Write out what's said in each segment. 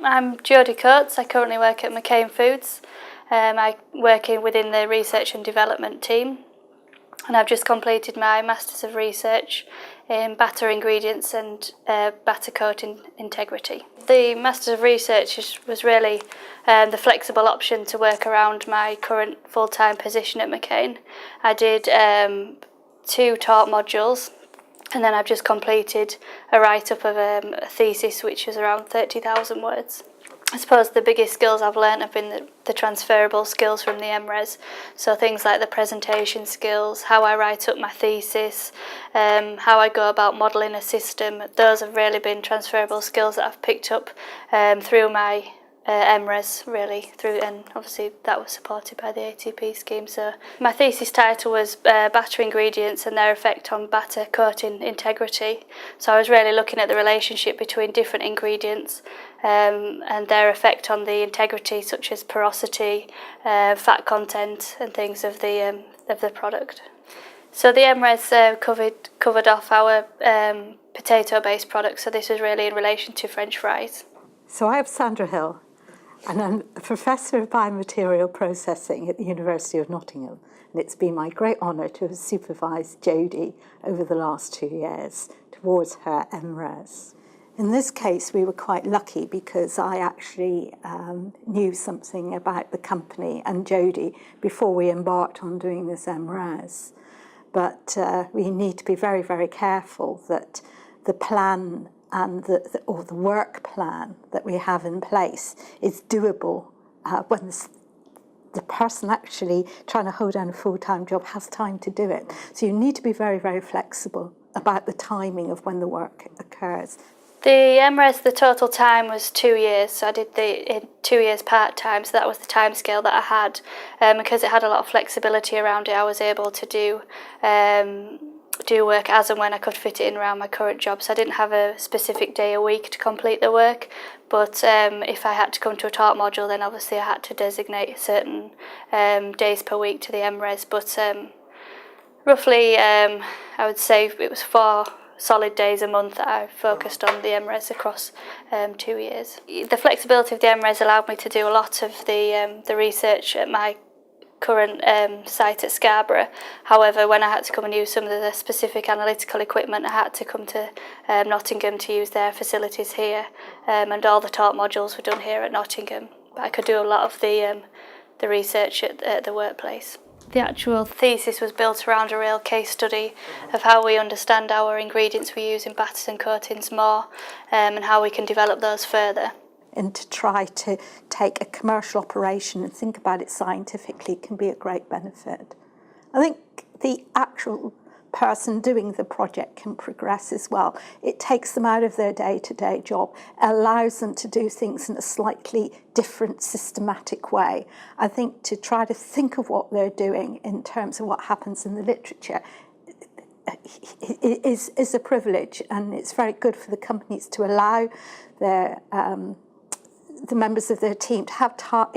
I'm Jodie Coates. I currently work at McCain Foods. I work within the research and development team, and I've just completed my Masters of Research in batter ingredients and batter coating integrity. The Masters of Research was really the flexible option to work around my current full-time position at McCain. I did 2 taught modules, and then I've just completed a write-up of a thesis which was around 30,000 words. I suppose the biggest skills I've learned have been the transferable skills from the MRes, so things like the presentation skills, how I write up my thesis, how I go about modelling a system. Those have really been transferable skills that I've picked up through my MRes, really, and obviously that was supported by the ATP scheme. So my thesis title was batter ingredients and their effect on batter coating integrity. So I was really looking at the relationship between different ingredients and their effect on the integrity, such as porosity, fat content and things of the product. So the MRes covered off our potato-based products, so this was really in relation to French fries. So I'm Sandra Hill, and I'm a Professor of Biomaterial Processing at the University of Nottingham, and it's been my great honour to have supervised Jodie over the last 2 years towards her MRes. In this case, we were quite lucky because I actually knew something about the company and Jodie before we embarked on doing this MRes. But we need to be very, very careful that the plan and the work plan that we have in place is doable when the person actually trying to hold down a full-time job has time to do it. So you need to be very, very flexible about the timing of when the work occurs. The MRes, the total time was 2 years, so I did in 2 years part-time, so that was the time scale that I had. Because it had a lot of flexibility around it, I was able to do work as and when I could fit it in around my current job. So I didn't have a specific day a week to complete the work, but if I had to come to a taught module, then obviously I had to designate certain days per week to the MRes. But roughly, I would say it was 4 solid days a month that I focused on the MRes across 2 years. The flexibility of the MRes allowed me to do a lot of the research at my current site at Scarborough. However, when I had to come and use some of the specific analytical equipment, I had to come to Nottingham to use their facilities here, and all the taught modules were done here at Nottingham. But I could do a lot of the research at the workplace. The actual thesis was built around a real case study of how we understand our ingredients we use in batters and coatings more, and how we can develop those further. And to try to take a commercial operation and think about it scientifically can be a great benefit. I think the actual person doing the project can progress as well. It takes them out of their day-to-day job, allows them to do things in a slightly different, systematic way. I think to try to think of what they're doing in terms of what happens in the literature is a privilege, and it's very good for the companies to allow the members of their team to have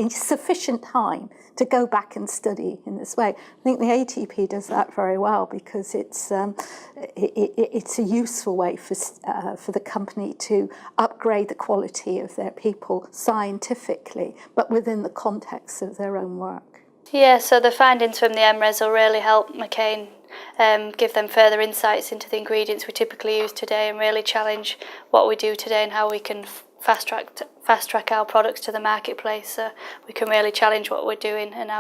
sufficient time to go back and study in this way. I think the ATP does that very well because it's a useful way for the company to upgrade the quality of their people scientifically, but within the context of their own work. Yeah, so the findings from the MRes will really help McCain give them further insights into the ingredients we typically use today, and really challenge what we do today and how we can fast track our products to the marketplace, so we can really challenge what we're doing and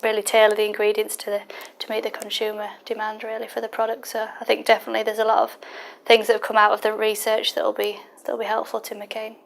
really tailor the ingredients to meet the consumer demand really for the product. So I think definitely there's a lot of things that have come out of the research that will be helpful to McCain.